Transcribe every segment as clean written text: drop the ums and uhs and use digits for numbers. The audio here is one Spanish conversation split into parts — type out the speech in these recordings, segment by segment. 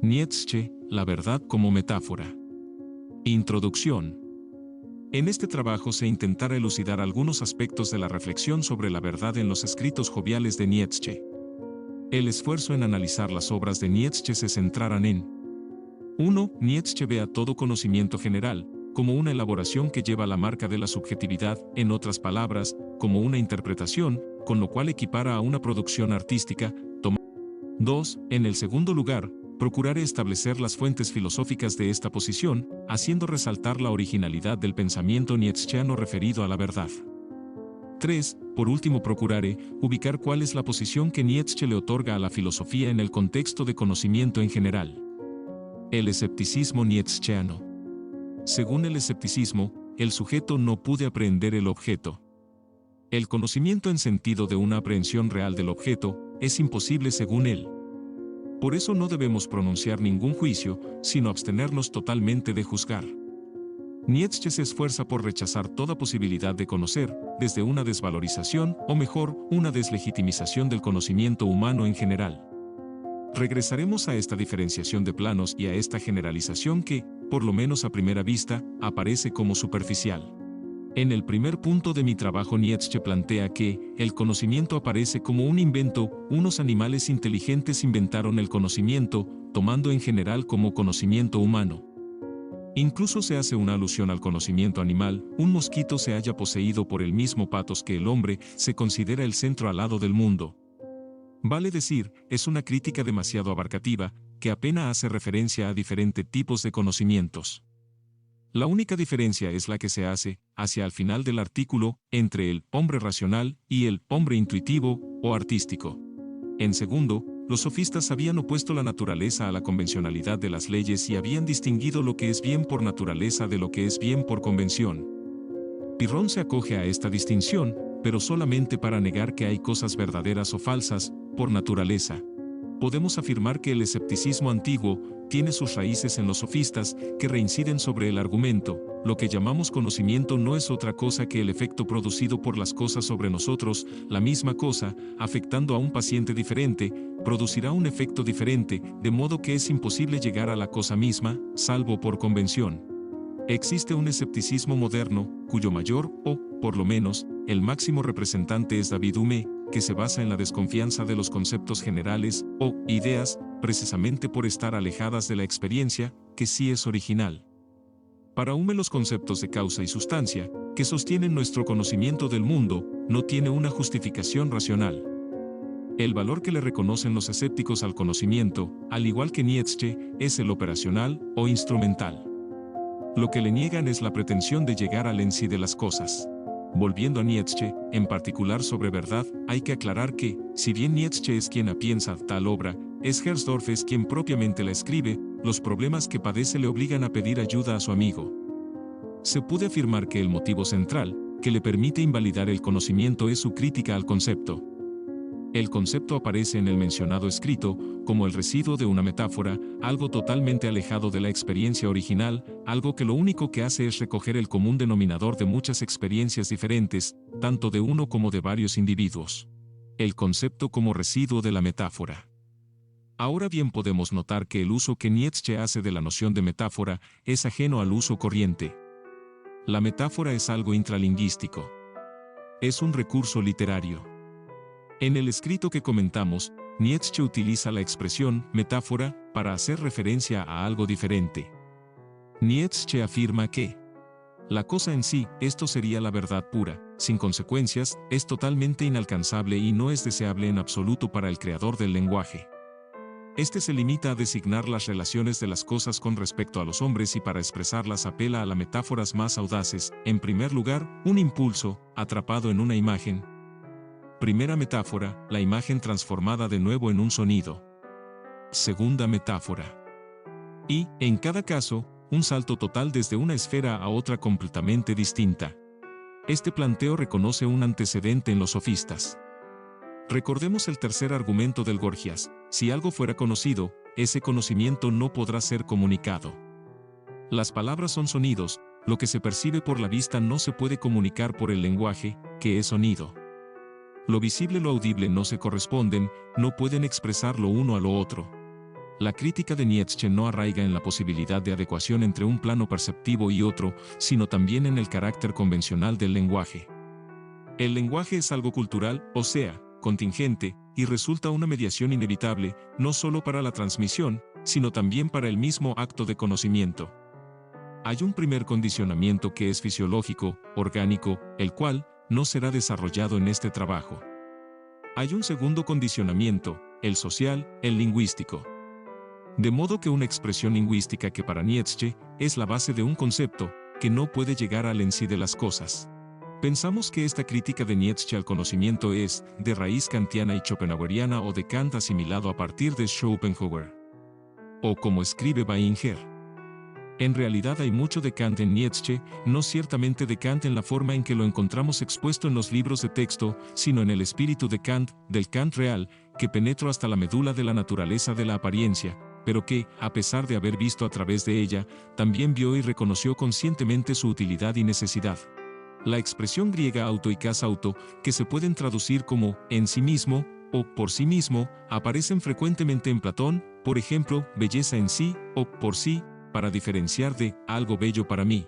Nietzsche, la verdad como metáfora. Introducción. En este trabajo se intentará elucidar algunos aspectos de la reflexión sobre la verdad en los escritos joviales de Nietzsche. El esfuerzo en analizar las obras de Nietzsche se centrarán en 1. Nietzsche ve a todo conocimiento general como una elaboración que lleva la marca de la subjetividad, en otras palabras, como una interpretación, con lo cual equipara a una producción artística. 2. En el segundo lugar, procuraré establecer las fuentes filosóficas de esta posición, haciendo resaltar la originalidad del pensamiento nietzscheano referido a la verdad. 3. Por último, procuraré ubicar cuál es la posición que Nietzsche le otorga a la filosofía en el contexto de conocimiento en general. El escepticismo nietzscheano. Según el escepticismo, el sujeto no puede aprehender el objeto. El conocimiento en sentido de una aprehensión real del objeto es imposible según él. Por eso no debemos pronunciar ningún juicio, sino abstenernos totalmente de juzgar. Nietzsche se esfuerza por rechazar toda posibilidad de conocer, desde una desvalorización, o mejor, una deslegitimización del conocimiento humano en general. Regresaremos a esta diferenciación de planos y a esta generalización que, por lo menos a primera vista, aparece como superficial. En el primer punto de mi trabajo, Nietzsche plantea que el conocimiento aparece como un invento. Unos animales inteligentes inventaron el conocimiento, tomando en general como conocimiento humano. Incluso se hace una alusión al conocimiento animal. Un mosquito se halla poseído por el mismo patos que el hombre, se considera el centro alado del mundo. Vale decir, es una crítica demasiado abarcativa, que apenas hace referencia a diferentes tipos de conocimientos. La única diferencia es la que se hace, hacia el final del artículo, entre el hombre racional y el hombre intuitivo o artístico. En segundo, los sofistas habían opuesto la naturaleza a la convencionalidad de las leyes y habían distinguido lo que es bien por naturaleza de lo que es bien por convención. Pirrón se acoge a esta distinción, pero solamente para negar que hay cosas verdaderas o falsas, por naturaleza. Podemos afirmar que el escepticismo antiguo tiene sus raíces en los sofistas, que reinciden sobre el argumento. Lo que llamamos conocimiento no es otra cosa que el efecto producido por las cosas sobre nosotros. La misma cosa, afectando a un paciente diferente, producirá un efecto diferente, de modo que es imposible llegar a la cosa misma, salvo por convención. Existe un escepticismo moderno, cuyo mayor, o, por lo menos, el máximo representante es David Hume, que se basa en la desconfianza de los conceptos generales, o ideas, precisamente por estar alejadas de la experiencia, que sí es original. Para Hume, los conceptos de causa y sustancia, que sostienen nuestro conocimiento del mundo, no tiene una justificación racional. El valor que le reconocen los escépticos al conocimiento, al igual que Nietzsche, es el operacional o instrumental. Lo que le niegan es la pretensión de llegar al en sí de las cosas. Volviendo a Nietzsche, en particular sobre verdad, hay que aclarar que, si bien Nietzsche es quien piensa tal obra, es Herrsdorf es quien propiamente la escribe. Los problemas que padece le obligan a pedir ayuda a su amigo. Se puede afirmar que el motivo central, que le permite invalidar el conocimiento, es su crítica al concepto. El concepto aparece en el mencionado escrito como el residuo de una metáfora, algo totalmente alejado de la experiencia original, algo que lo único que hace es recoger el común denominador de muchas experiencias diferentes, tanto de uno como de varios individuos. El concepto como residuo de la metáfora. Ahora bien, podemos notar que el uso que Nietzsche hace de la noción de metáfora es ajeno al uso corriente. La metáfora es algo intralingüístico. Es un recurso literario. En el escrito que comentamos, Nietzsche utiliza la expresión metáfora para hacer referencia a algo diferente. Nietzsche afirma que la cosa en sí, esto sería la verdad pura, sin consecuencias, es totalmente inalcanzable y no es deseable en absoluto para el creador del lenguaje. Este se limita a designar las relaciones de las cosas con respecto a los hombres y para expresarlas apela a las metáforas más audaces. En primer lugar, un impulso, atrapado en una imagen. Primera metáfora, la imagen transformada de nuevo en un sonido. Segunda metáfora. Y, en cada caso, un salto total desde una esfera a otra completamente distinta. Este planteo reconoce un antecedente en los sofistas. Recordemos el tercer argumento del Gorgias: si algo fuera conocido, ese conocimiento no podrá ser comunicado. Las palabras son sonidos, lo que se percibe por la vista no se puede comunicar por el lenguaje, que es sonido. Lo visible y lo audible no se corresponden, no pueden expresar lo uno a lo otro. La crítica de Nietzsche no arraiga en la posibilidad de adecuación entre un plano perceptivo y otro, sino también en el carácter convencional del lenguaje. El lenguaje es algo cultural, o sea, contingente, y resulta una mediación inevitable, no solo para la transmisión, sino también para el mismo acto de conocimiento. Hay un primer condicionamiento que es fisiológico, orgánico, el cual no será desarrollado en este trabajo. Hay un segundo condicionamiento, el social, el lingüístico. De modo que una expresión lingüística que para Nietzsche es la base de un concepto, que no puede llegar al en sí de las cosas. Pensamos que esta crítica de Nietzsche al conocimiento es de raíz kantiana y schopenhaueriana o de Kant asimilado a partir de Schopenhauer. O como escribe Weinger. En realidad hay mucho de Kant en Nietzsche, no ciertamente de Kant en la forma en que lo encontramos expuesto en los libros de texto, sino en el espíritu de Kant, del Kant real, que penetró hasta la médula de la naturaleza de la apariencia, pero que, a pesar de haber visto a través de ella, también vio y reconoció conscientemente su utilidad y necesidad. La expresión griega auto y cas auto, que se pueden traducir como en sí mismo o por sí mismo, aparecen frecuentemente en Platón, por ejemplo, belleza en sí o por sí, para diferenciar de algo bello para mí.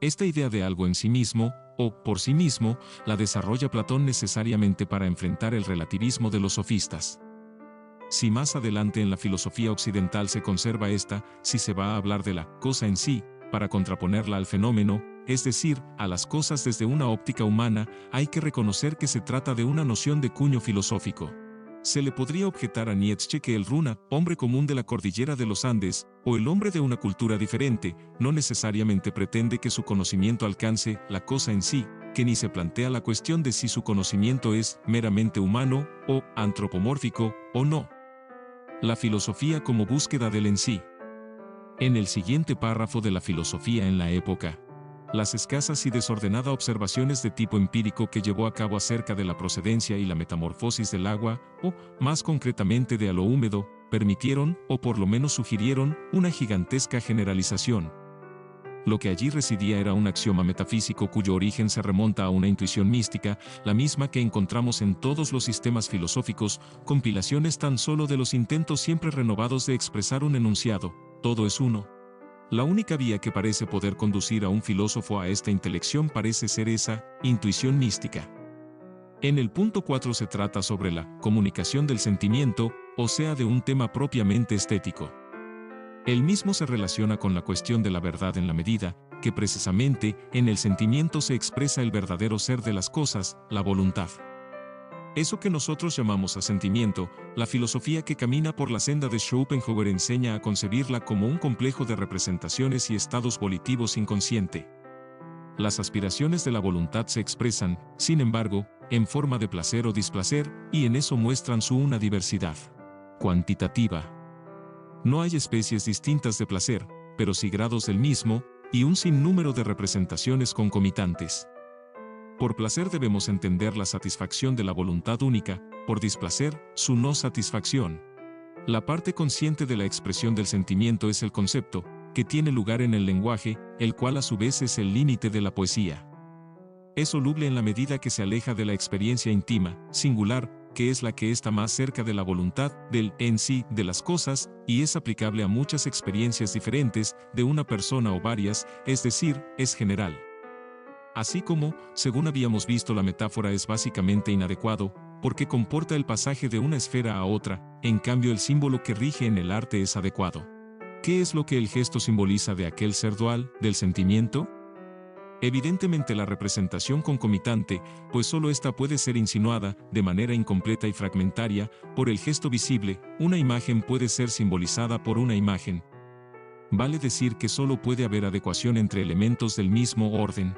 Esta idea de algo en sí mismo o por sí mismo la desarrolla Platón necesariamente para enfrentar el relativismo de los sofistas. Si más adelante en la filosofía occidental se conserva esta, si se va a hablar de la cosa en sí, para contraponerla al fenómeno, es decir, a las cosas desde una óptica humana, hay que reconocer que se trata de una noción de cuño filosófico. Se le podría objetar a Nietzsche que el runa, hombre común de la cordillera de los Andes, o el hombre de una cultura diferente, no necesariamente pretende que su conocimiento alcance la cosa en sí, que ni se plantea la cuestión de si su conocimiento es meramente humano, o antropomórfico, o no. La filosofía como búsqueda del en sí. En el siguiente párrafo de la filosofía en la época, las escasas y desordenadas observaciones de tipo empírico que llevó a cabo acerca de la procedencia y la metamorfosis del agua, o, más concretamente de a lo húmedo, permitieron, o por lo menos sugirieron, una gigantesca generalización. Lo que allí residía era un axioma metafísico cuyo origen se remonta a una intuición mística, la misma que encontramos en todos los sistemas filosóficos, compilaciones tan solo de los intentos siempre renovados de expresar un enunciado, todo es uno. La única vía que parece poder conducir a un filósofo a esta intelección parece ser esa intuición mística. En el punto 4 se trata sobre la comunicación del sentimiento, o sea de un tema propiamente estético. El mismo se relaciona con la cuestión de la verdad en la medida que precisamente en el sentimiento se expresa el verdadero ser de las cosas, la voluntad. Eso que nosotros llamamos asentimiento, la filosofía que camina por la senda de Schopenhauer enseña a concebirla como un complejo de representaciones y estados volitivos inconsciente. Las aspiraciones de la voluntad se expresan, sin embargo, en forma de placer o displacer, y en eso muestran una diversidad cuantitativa. No hay especies distintas de placer, pero sí grados del mismo, y un sinnúmero de representaciones concomitantes. Por placer debemos entender la satisfacción de la voluntad única, por displacer, su no satisfacción. La parte consciente de la expresión del sentimiento es el concepto, que tiene lugar en el lenguaje, el cual a su vez es el límite de la poesía. Es soluble en la medida que se aleja de la experiencia íntima, singular, que es la que está más cerca de la voluntad, del en sí, de las cosas, y es aplicable a muchas experiencias diferentes, de una persona o varias, es decir, es general. Así como, según habíamos visto, la metáfora es básicamente inadecuado, porque comporta el pasaje de una esfera a otra, en cambio el símbolo que rige en el arte es adecuado. ¿Qué es lo que el gesto simboliza de aquel ser dual, del sentimiento? Evidentemente la representación concomitante, pues solo esta puede ser insinuada, de manera incompleta y fragmentaria, por el gesto visible. Una imagen puede ser simbolizada por una imagen. Vale decir que solo puede haber adecuación entre elementos del mismo orden.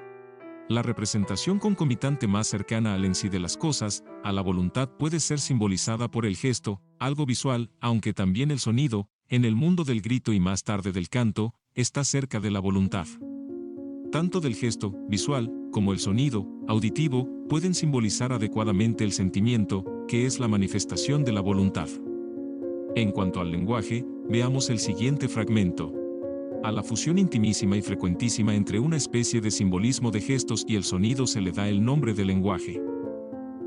La representación concomitante más cercana al en sí de las cosas, a la voluntad, puede ser simbolizada por el gesto, algo visual, aunque también el sonido, en el mundo del grito y más tarde del canto, está cerca de la voluntad. Tanto del gesto, visual, como el sonido, auditivo, pueden simbolizar adecuadamente el sentimiento, que es la manifestación de la voluntad. En cuanto al lenguaje, veamos el siguiente fragmento. A la fusión intimísima y frecuentísima entre una especie de simbolismo de gestos y el sonido se le da el nombre de lenguaje.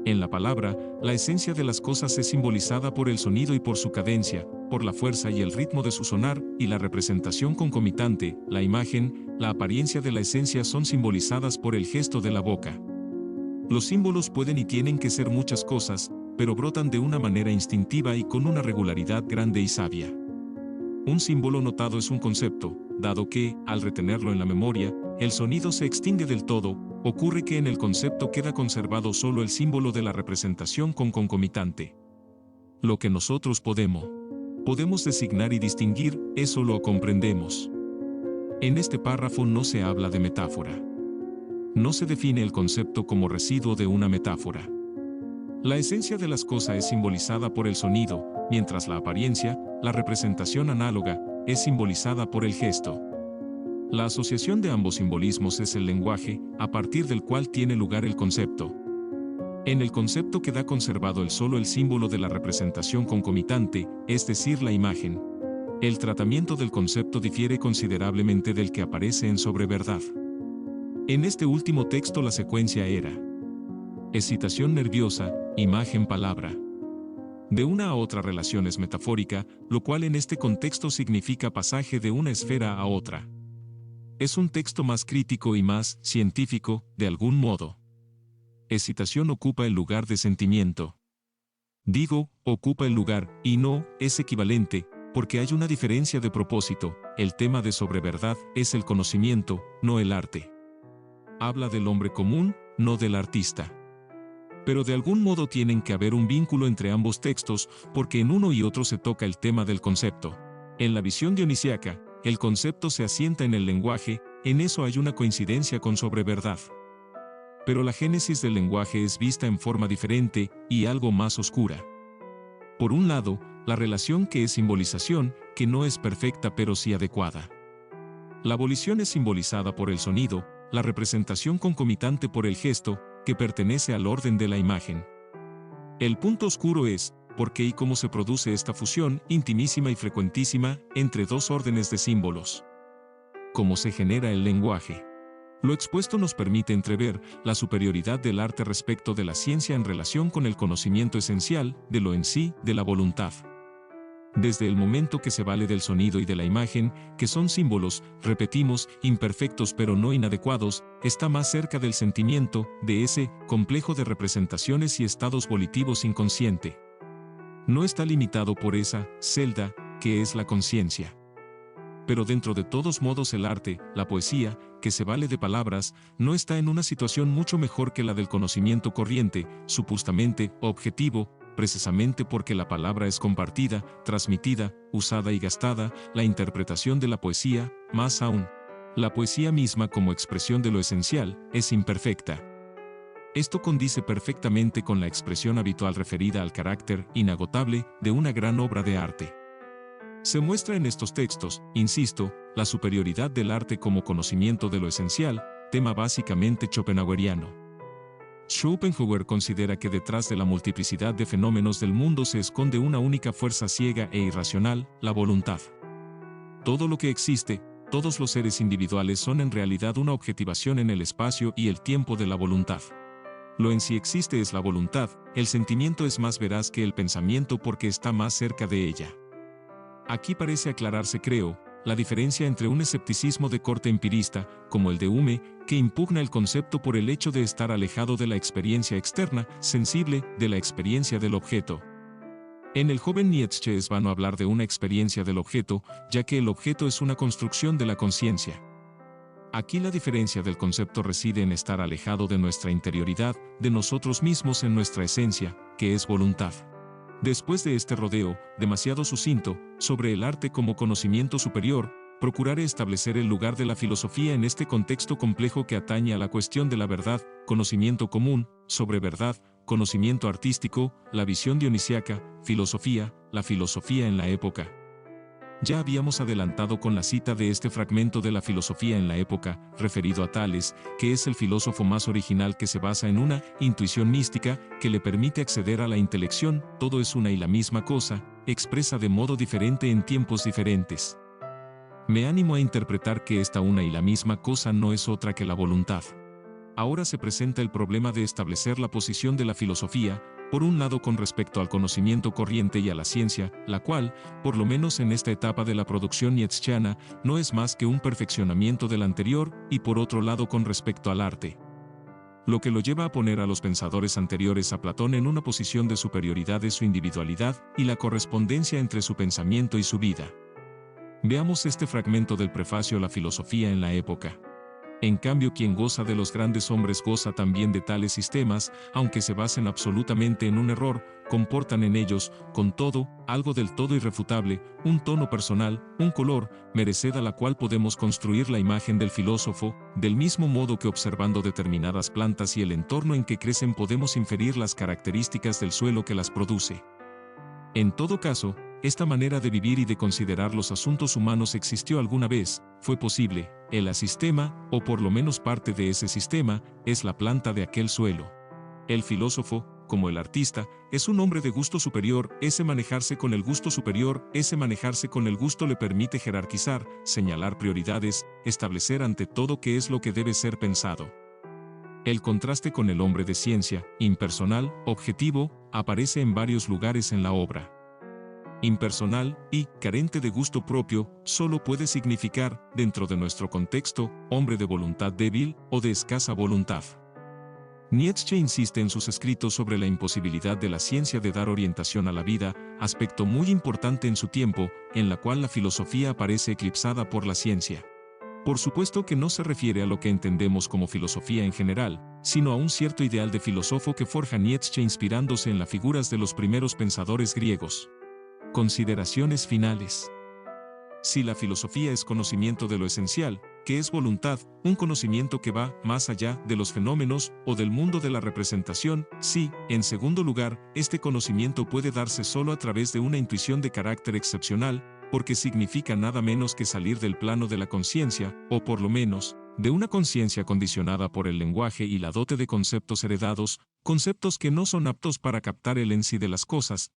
En la palabra, la esencia de las cosas es simbolizada por el sonido y por su cadencia, por la fuerza y el ritmo de su sonar, y la representación concomitante, la imagen, la apariencia de la esencia son simbolizadas por el gesto de la boca. Los símbolos pueden y tienen que ser muchas cosas, pero brotan de una manera instintiva y con una regularidad grande y sabia. Un símbolo notado es un concepto, dado que, al retenerlo en la memoria, el sonido se extingue del todo, ocurre que en el concepto queda conservado solo el símbolo de la representación con concomitante. Lo que nosotros podemos designar y distinguir, eso lo comprendemos. En este párrafo no se habla de metáfora. No se define el concepto como residuo de una metáfora. La esencia de las cosas es simbolizada por el sonido, mientras la apariencia, la representación análoga, es simbolizada por el gesto. La asociación de ambos simbolismos es el lenguaje, a partir del cual tiene lugar el concepto. En el concepto queda conservado solo el símbolo de la representación concomitante, es decir, la imagen. El tratamiento del concepto difiere considerablemente del que aparece en Sobreverdad. En este último texto la secuencia era excitación nerviosa, imagen, palabra. De una a otra relación es metafórica, lo cual en este contexto significa pasaje de una esfera a otra. Es un texto más crítico y más científico, de algún modo. Excitación ocupa el lugar de sentimiento. Digo, ocupa el lugar, y no, es equivalente, porque hay una diferencia de propósito. El tema de Sobreverdad es el conocimiento, no el arte. Habla del hombre común, no del artista. Pero de algún modo tienen que haber un vínculo entre ambos textos, porque en uno y otro se toca el tema del concepto. En la visión dionisíaca, el concepto se asienta en el lenguaje, en eso hay una coincidencia con Sobreverdad. Pero la génesis del lenguaje es vista en forma diferente, y algo más oscura. Por un lado, la relación que es simbolización, que no es perfecta pero sí adecuada. La abolición es simbolizada por el sonido, la representación concomitante por el gesto, que pertenece al orden de la imagen. El punto oscuro es, por qué y cómo se produce esta fusión, intimísima y frecuentísima, entre dos órdenes de símbolos. ¿Cómo se genera el lenguaje? Lo expuesto nos permite entrever la superioridad del arte respecto de la ciencia en relación con el conocimiento esencial, de lo en sí, de la voluntad. Desde el momento que se vale del sonido y de la imagen, que son símbolos, repetimos, imperfectos pero no inadecuados, está más cerca del sentimiento, de ese complejo de representaciones y estados volitivos inconsciente. No está limitado por esa celda, que es la conciencia. Pero dentro de todos modos el arte, la poesía, que se vale de palabras, no está en una situación mucho mejor que la del conocimiento corriente, supustamente objetivo, precisamente porque la palabra es compartida, transmitida, usada y gastada, la interpretación de la poesía, más aún, la poesía misma como expresión de lo esencial, es imperfecta. Esto condice perfectamente con la expresión habitual referida al carácter inagotable de una gran obra de arte. Se muestra en estos textos, insisto, la superioridad del arte como conocimiento de lo esencial, tema básicamente schopenhaueriano. Schopenhauer considera que detrás de la multiplicidad de fenómenos del mundo se esconde una única fuerza ciega e irracional, la voluntad. Todo lo que existe, todos los seres individuales son en realidad una objetivación en el espacio y el tiempo de la voluntad. Lo en sí existe es la voluntad, el sentimiento es más veraz que el pensamiento porque está más cerca de ella. Aquí parece aclararse, creo, la diferencia entre un escepticismo de corte empirista, como el de Hume, que impugna el concepto por el hecho de estar alejado de la experiencia externa, sensible, de la experiencia del objeto. En el joven Nietzsche es vano hablar de una experiencia del objeto, ya que el objeto es una construcción de la conciencia. Aquí la diferencia del concepto reside en estar alejado de nuestra interioridad, de nosotros mismos en nuestra esencia, que es voluntad. Después de este rodeo, demasiado sucinto, sobre el arte como conocimiento superior, procuraré establecer el lugar de la filosofía en este contexto complejo que atañe a la cuestión de la verdad, conocimiento común, sobreverdad, conocimiento artístico, la visión dionisíaca, filosofía, la filosofía en la época. Ya habíamos adelantado con la cita de este fragmento de la filosofía en la época, referido a Tales, que es el filósofo más original que se basa en una intuición mística que le permite acceder a la intelección, todo es una y la misma cosa, expresa de modo diferente en tiempos diferentes. Me animo a interpretar que esta una y la misma cosa no es otra que la voluntad. Ahora se presenta el problema de establecer la posición de la filosofía, Por un lado con respecto al conocimiento corriente y a la ciencia, la cual, por lo menos en esta etapa de la producción nietzscheana, no es más que un perfeccionamiento del anterior, y por otro lado con respecto al arte. Lo que lo lleva a poner a los pensadores anteriores a Platón en una posición de superioridad de su individualidad y la correspondencia entre su pensamiento y su vida. Veamos este fragmento del prefacio a la filosofía en la época. En cambio, quien goza de los grandes hombres goza también de tales sistemas, aunque se basen absolutamente en un error, comportan en ellos, con todo, algo del todo irrefutable, un tono personal, un color, mereced a la cual podemos construir la imagen del filósofo, del mismo modo que observando determinadas plantas y el entorno en que crecen podemos inferir las características del suelo que las produce. En todo caso, esta manera de vivir y de considerar los asuntos humanos existió alguna vez, fue posible, el asistema, o por lo menos parte de ese sistema, es la planta de aquel suelo. El filósofo, como el artista, es un hombre de gusto superior, ese manejarse con el gusto superior, ese manejarse con el gusto le permite jerarquizar, señalar prioridades, establecer ante todo qué es lo que debe ser pensado. El contraste con el hombre de ciencia, impersonal, objetivo, aparece en varios lugares en la obra. Impersonal y, carente de gusto propio, solo puede significar, dentro de nuestro contexto, hombre de voluntad débil o de escasa voluntad. Nietzsche insiste en sus escritos sobre la imposibilidad de la ciencia de dar orientación a la vida, aspecto muy importante en su tiempo, en la cual la filosofía aparece eclipsada por la ciencia. Por supuesto que no se refiere a lo que entendemos como filosofía en general, sino a un cierto ideal de filósofo que forja Nietzsche inspirándose en las figuras de los primeros pensadores griegos. Consideraciones finales. Si la filosofía es conocimiento de lo esencial, que es voluntad, un conocimiento que va más allá de los fenómenos o del mundo de la representación, sí, en segundo lugar, este conocimiento puede darse solo a través de una intuición de carácter excepcional, porque significa nada menos que salir del plano de la conciencia, o por lo menos, de una conciencia condicionada por el lenguaje y la dote de conceptos heredados, conceptos que no son aptos para captar el en sí de las cosas,